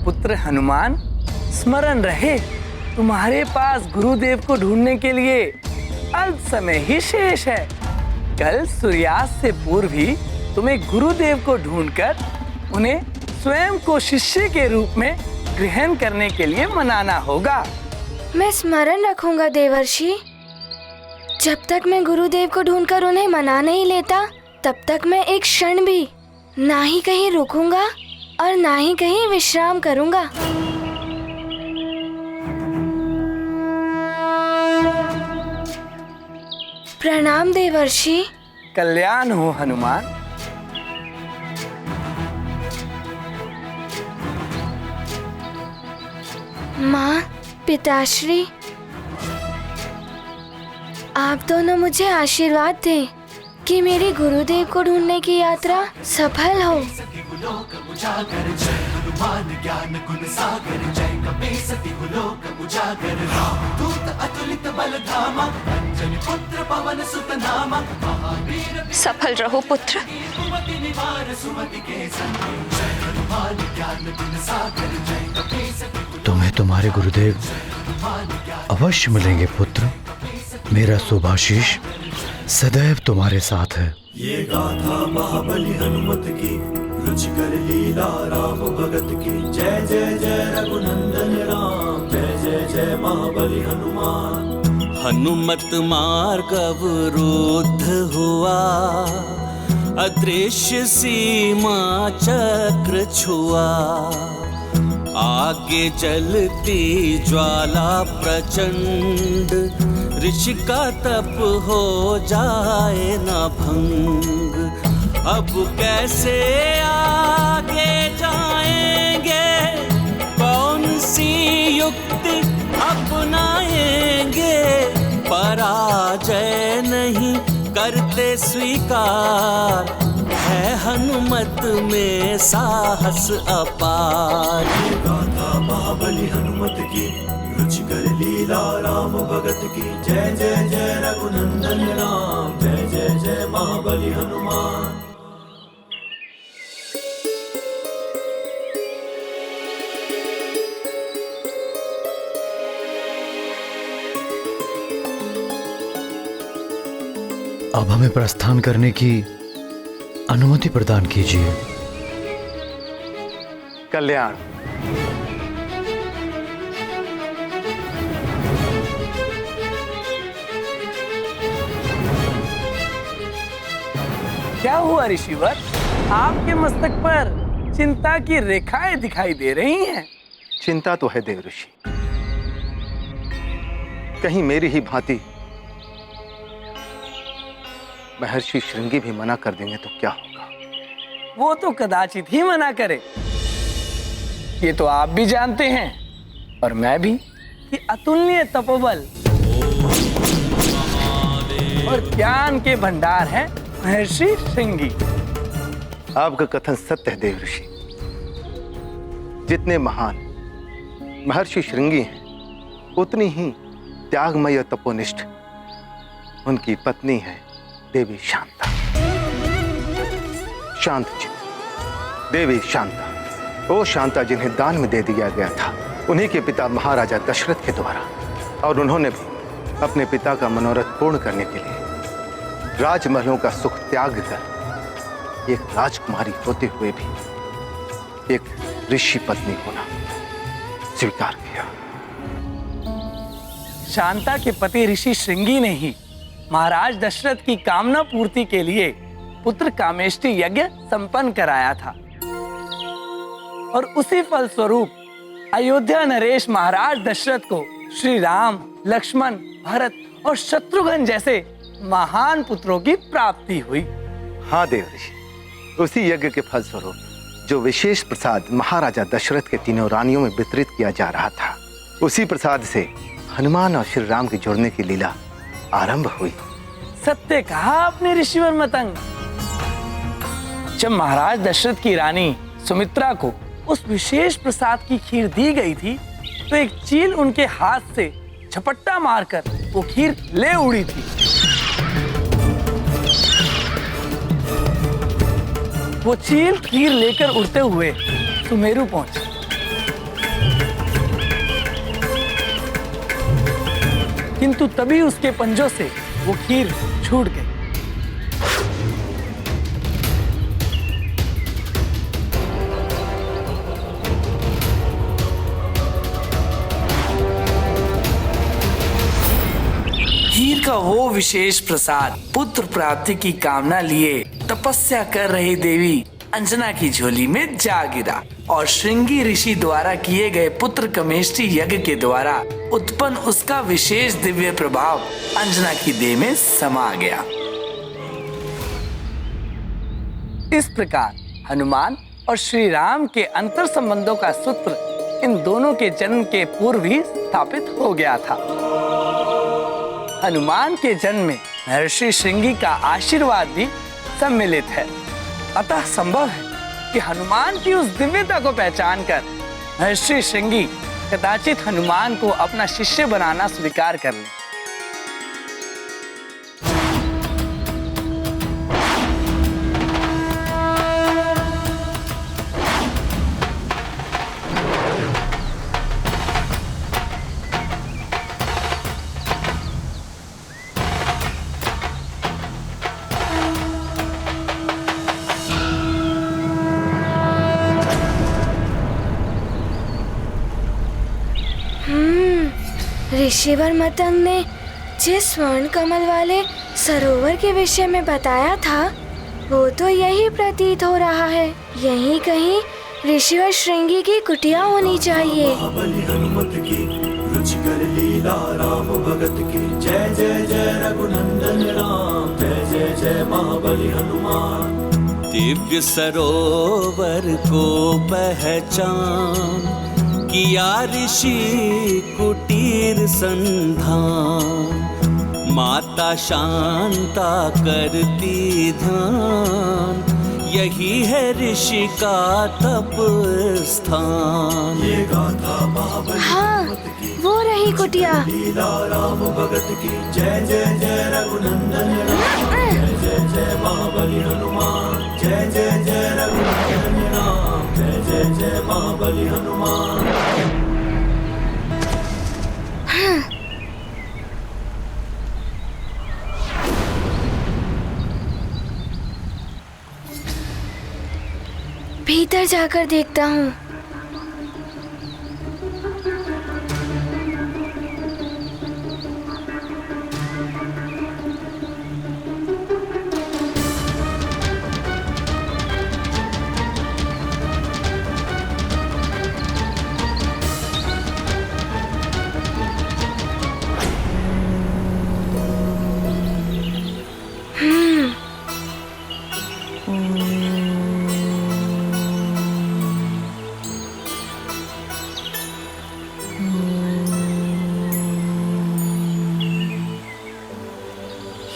पुत्र हनुमान, स्मरण रहे तुम्हारे पास गुरुदेव को ढूंढने के लिए अल्प समय ही शेष है। कल सूर्यास्त से पूर्व ही तुम्हें गुरुदेव को ढूंढकर उन्हें स्वयं को शिष्य के रूप में ग्रहण करने के लिए मनाना होगा। मैं स्मरण रखूंगा देवर्षि। जब तक मैं गुरुदेव को ढूंढकर उन्हें मना नहीं लेता, तब तक मैं एक क्षण भी ना ही कहीं रुकूंगा और ना ही कहीं विश्राम करूंगा। प्रणाम देवर्षि। कल्याण हो हनुमान। माँ, पिताश्री, आप दोनों मुझे आशीर्वाद दें कि मेरी गुरुदेव को ढूंढने की यात्रा सफल हो। सफल रहो पुत्र। तुम्हें तुम्हारे गुरुदेव अवश्य मिलेंगे पुत्र। मेरा शुभाशीष सदैव तुम्हारे साथ है। ये गाथा महाबली हनुमत की, रुचिकर लीला राम भगत की। जय जय जय रघुनंदन राम, जय जय जय महाबली हनुमान। हनुमत मार्ग अवरुद्ध हुआ, अदृश्य सीमा चक्र छुआ। आगे जलती ज्वाला प्रचंड, ऋषि का तप हो जाए न भंग। अब कैसे आगे जाएंगे, कौन सी युक्ति अपनाएंगे। पराजय नहीं करते स्वीकार, है हनुमत में साहस अपार। गाथा महाबली हनुमत की, रुचिकर लीला राम भगत की। जय जय जय रघुनंदन राम, जय जय जय महाबली हनुमान। अब हमें प्रस्थान करने की अनुमति प्रदान कीजिए। कल्याण। क्या हुआ ऋषिवर, आपके मस्तक पर चिंता की रेखाएं दिखाई दे रही हैं। चिंता तो है देव ऋषि, कहीं मेरी ही भांति महर्षि श्रृंगी भी मना कर देंगे तो क्या होगा। वो तो कदाचित ही मना करे। ये तो आप भी जानते हैं और मैं भी कि अतुलनीय तपोबल और ज्ञान के भंडार है महर्षि श्रृंगी। आपका कथन सत्य है देव ऋषि। जितने महान महर्षि श्रृंगी हैं, उतनी ही त्यागमय और तपोनिष्ठ उनकी पत्नी है देवी शांता। शांत चित्त देवी शांता, वो शांता जिन्हें दान में दे दिया गया था उन्हीं के पिता महाराजा दशरथ के द्वारा, और उन्होंने भी अपने पिता का मनोरथ पूर्ण करने के लिए राजमहलों का सुख त्याग कर एक राजकुमारी होते हुए भी एक ऋषि पत्नी होना स्वीकार किया। शांता के पति ऋषि श्रृंगी ने ही महाराज दशरथ की कामना पूर्ति के लिए पुत्र कामेष्टि यज्ञ संपन्न कराया था, और उसी फल स्वरूप अयोध्या नरेश महाराज दशरथ को श्री राम, लक्ष्मण, भरत और शत्रुघ्न जैसे महान पुत्रों की प्राप्ति हुई। हाँ देव ऋषि, उसी यज्ञ के फल स्वरूप जो विशेष प्रसाद महाराजा दशरथ के तीनों रानियों में वितरित किया जा रहा था, उसी प्रसाद से हनुमान और श्री राम के जुड़ने की लीला आरंभ हुई। सत्य कहा आपने ऋषिवर मतंग। जब महाराज दशरथ की रानी सुमित्रा को उस विशेष प्रसाद की खीर दी गई थी, तो एक चील उनके हाथ से झपट्टा मारकर वो खीर ले उड़ी थी। वो चील खीर लेकर उड़ते हुए सुमेरु पहुंची। किंतु तभी उसके पंजों से वो खीर छूट गई। खीर का वो विशेष प्रसाद पुत्र प्राप्ति की कामना लिए तपस्या कर रही देवी अंजना की झोली में जा गिरा और श्रृंगी ऋषि द्वारा किए गए पुत्र कमेष्टि यज्ञ के द्वारा उत्पन्न उसका विशेष दिव्य प्रभाव अंजना की देह में समा गया। इस प्रकार हनुमान और श्री राम के अंतर संबंधों का सूत्र इन दोनों के जन्म के पूर्व ही स्थापित हो गया था। हनुमान के जन्म में महर्षि श्रृंगी का आशीर्वाद भी सम्मिलित है। अतः संभव है कि हनुमान की उस दिव्यता को पहचान कर महर्षि श्रृंगी कदाचित हनुमान को अपना शिष्य बनाना स्वीकार कर ले। ऋषिवर मतंग ने जिस स्वर्ण कमल वाले सरोवर के विषय में बताया था वो तो यही प्रतीत हो रहा है। यहीं कहीं ऋषिवर श्रृंगी की कुटिया होनी चाहिए। महाबली हनुमत की रुचिकर लीला राम भगत की जय जय जय रघुनंदन राम जय जय जय महाबली हनुमान। दिव्य सरोवर को पहचान किया ऋषि कुटीर संधान। माता शांता करती ध्यान यही है ऋषि का तप स्थान। ये गाथा महाबली हाँ, वो रही कुटिया। लीला राम भगत की जय जय जय रघुनंदन राम जय जय जय महाबली हनुमान जय जय जय रघुनंदन राम जय जय जय महाबली हनुमान। भीतर जाकर देखता हूँ।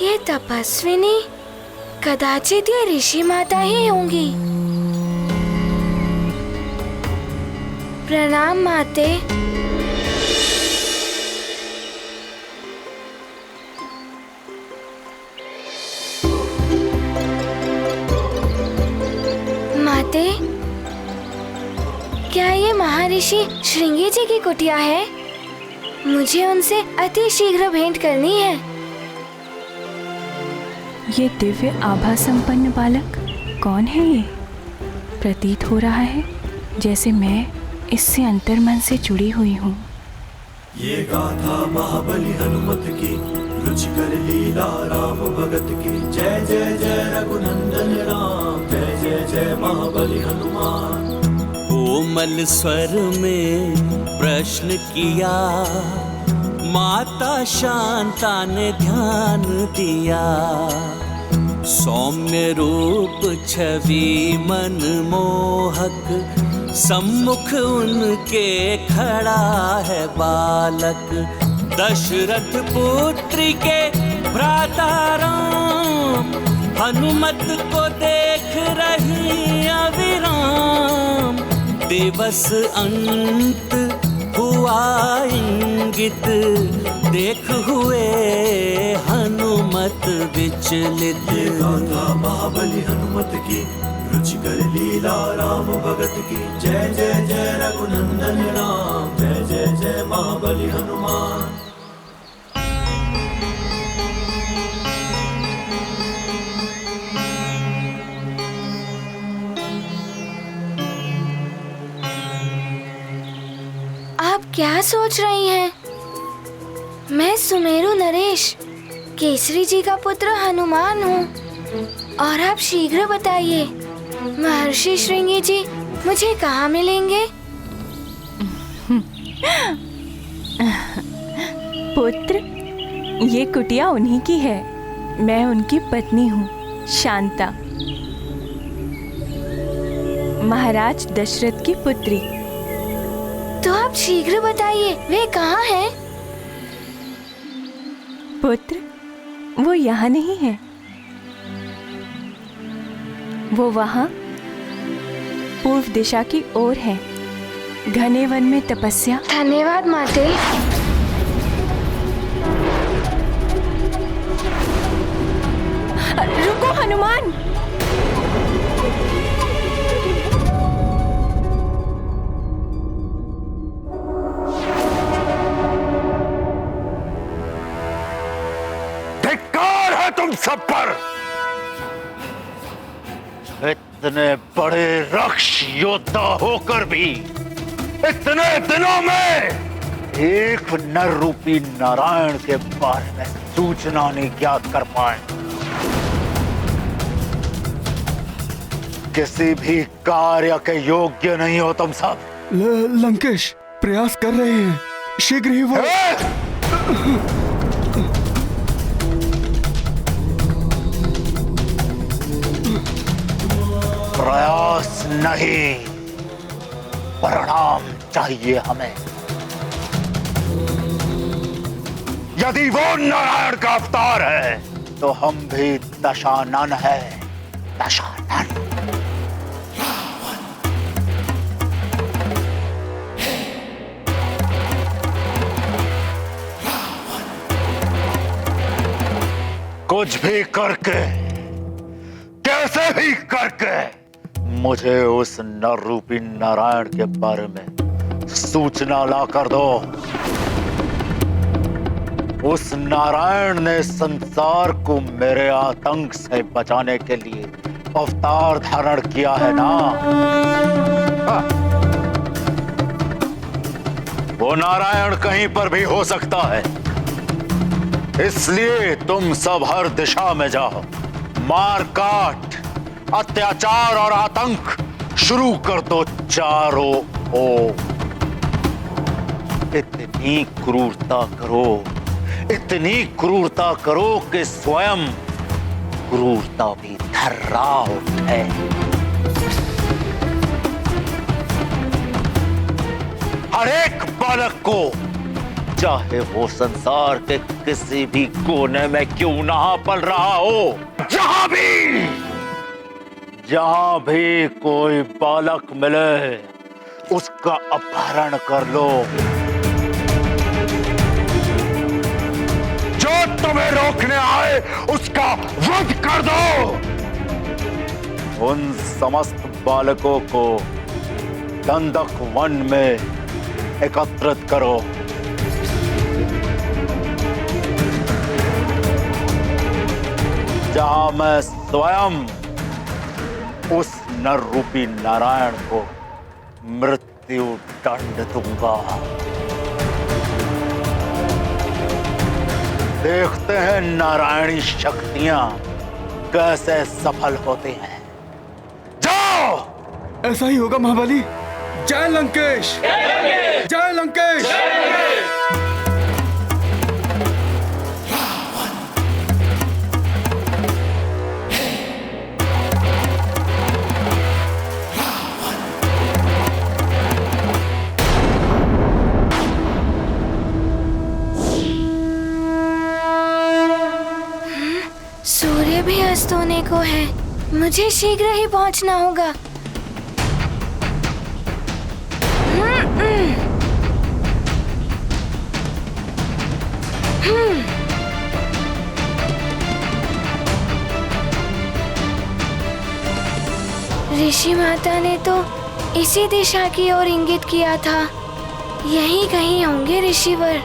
ये तपस्विनी कदाचित ये ऋषि माता ही होंगी। प्रणाम माते। माते, क्या ये महर्षि श्रृंगी जी की कुटिया है? मुझे उनसे अति शीघ्र भेंट करनी है। ये दिव्य आभा संपन्न बालक कौन है? ये प्रतीत हो रहा है जैसे मैं इससे अंतर्मन से जुड़ी हुई हूँ। ये गाथा महाबली हनुमत की रुचिकर लीला राम भगत की जय जय जय रघुनंदन राम जय जय जय महाबली हनुमान। कोमल स्वर में प्रश्न किया माता शांता ने ध्यान दिया। सौम्य रूप छवि मनमोहक सम्मुख उनके खड़ा है बालक। दशरथ पुत्री के भ्राता राम हनुमत को देख रही अविराम। दिवस अंत हुआ इंगित देख हुए हनुमत विचलित। ये गाथा महाबली हनुमत की रुचिकर लीला राम भगत की जय जय जय रघुनंदन राम जय जय जय महाबली हनुमान। क्या सोच रही हैं? मैं सुमेरु नरेश, केसरी जी का पुत्र हनुमान हूँ। और आप शीघ्र बताइए, महर्षि श्रृंगी जी मुझे कहाँ मिलेंगे? पुत्र, ये कुटिया उन्हीं की है। मैं उनकी पत्नी हूँ, शांता, महाराज दशरथ की पुत्री। तो आप शीघ्र बताइए, वे कहाँ हैं? पुत्र, वो यहाँ नहीं है, वो वहाँ पूर्व दिशा की ओर है, घने वन में तपस्या। धन्यवाद माते। रुको हनुमान। धिक्कार है तुम सब पर। इतने बड़े रक्ष योद्धा होकर भी इतने दिनों में एक नर रूपी नारायण के बारे में सूचना नहीं ज्ञात कर पाए। किसी भी कार्य के योग्य नहीं हो तुम सब। लंकेश प्रयास कर रहे हैं, शीघ्र ही वो। प्रयास नहीं, परिणाम चाहिए हमें। यदि वो नारायण का अवतार है तो हम भी दशानन है, दशानन। कुछ भी करके, कैसे भी करके मुझे उस नर रूपी नारायण के बारे में सूचना ला कर दो। उस नारायण ने संसार को मेरे आतंक से बचाने के लिए अवतार धारण किया है ना। वो नारायण कहीं पर भी हो सकता है, इसलिए तुम सब हर दिशा में जाओ, मार काट, अत्याचार और आतंक शुरू कर दो चारों ओर। इतनी क्रूरता करो, इतनी क्रूरता करो कि स्वयं क्रूरता भी थर्रा उठे। हर एक बालक को, चाहे वो संसार के किसी भी कोने में क्यों ना पल रहा हो, जहां भी कोई बालक मिले उसका अपहरण कर लो। जो तुम्हें रोकने आए उसका वध कर दो। उन समस्त बालकों को दंडक वन में एकत्रित करो। जहां मैं स्वयं उस नर रूपी नारायण को मृत्यु दंड दूंगा। देखते हैं नारायणी शक्तियां कैसे सफल होती हैं। जाओ। ऐसा ही होगा महाबली। जय लंकेश, जय लंकेश। सूर्य भी अस्त होने को है, मुझे शीघ्र ही पहुंचना होगा। ऋषि माता ने तो इसी दिशा की ओर इंगित किया था, यहीं कहीं होंगे ऋषिवर।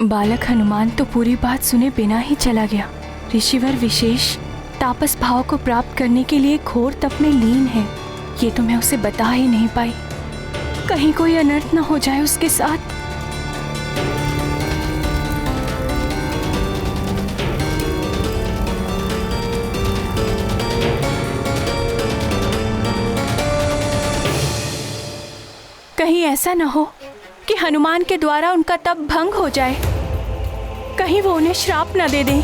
बालक हनुमान तो पूरी बात सुने बिना ही चला गया। ऋषिवर विशेष तापस भाव को प्राप्त करने के लिए घोर तप में लीन है, ये तो मैं उसे बता ही नहीं पाई। कहीं कोई अनर्थ न हो जाए उसके साथ। कहीं ऐसा न हो कि हनुमान के द्वारा उनका तप भंग हो जाए, कहीं वो उन्हें श्राप न दे दें।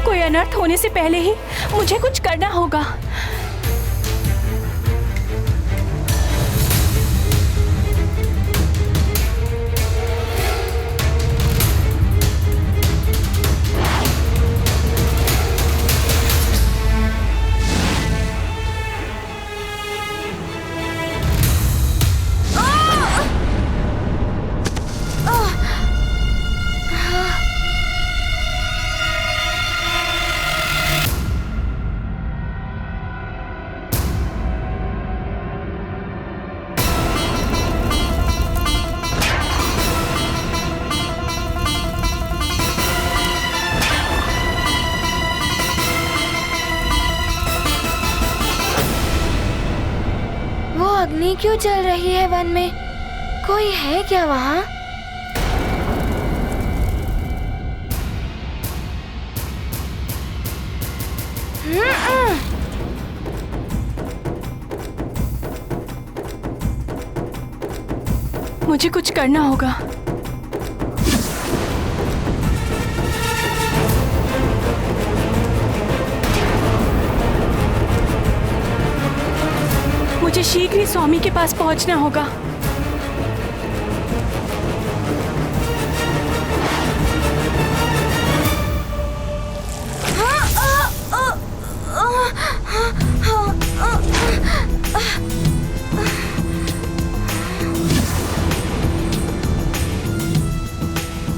कोई अनर्थ होने से पहले ही मुझे कुछ करना होगा। अग्नि क्यों चल रही है वन में? कोई है क्या वहाँ? मुझे कुछ करना होगा। मुझे शीघ्र ही स्वामी के पास पहुंचना होगा।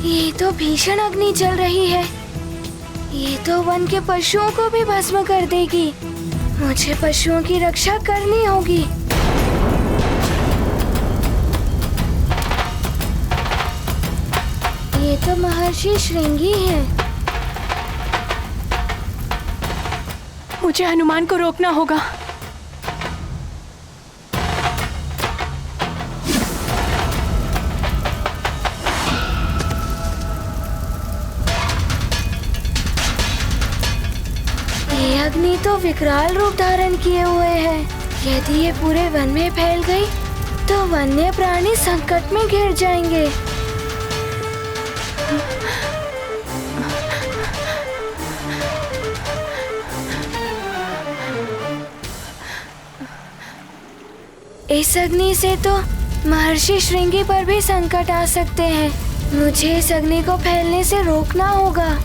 ये तो भीषण अग्नि चल रही है। ये तो वन के पशुओं को भी भस्म कर देगी। मुझे पशुओं की रक्षा करनी होगी। ये तो महर्षि श्रृंगी हैं। मुझे हनुमान को रोकना होगा। ये अग्नि तो विकराल रूप धारण किए हुए है। यदि ये पूरे वन में फैल गई तो वन्य प्राणी संकट में घिर जाएंगे। इस अग्नि से तो महर्षि श्रृंगी पर भी संकट आ सकते हैं। मुझे इस अग्नि को फैलने से रोकना होगा।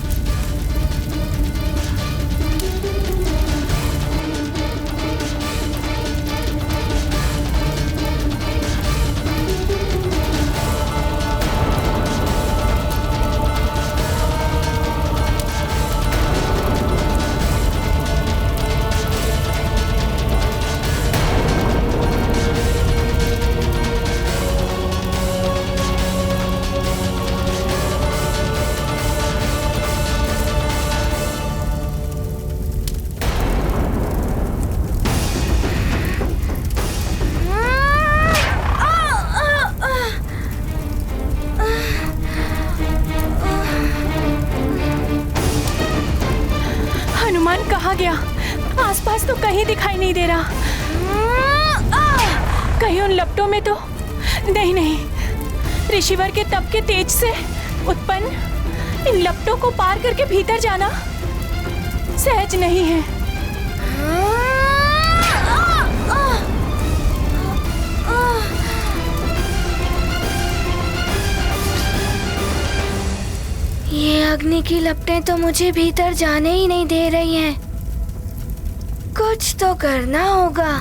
कहाँ गया? आसपास तो कहीं दिखाई नहीं दे रहा। कहीं उन लपटों में तो नहीं। ऋषिवर के तप के तेज से उत्पन्न इन लपटों को पार करके भीतर जाना सहज नहीं है। ये अग्नि की लपटें तो मुझे भीतर जाने ही नहीं दे रही हैं। कुछ तो करना होगा।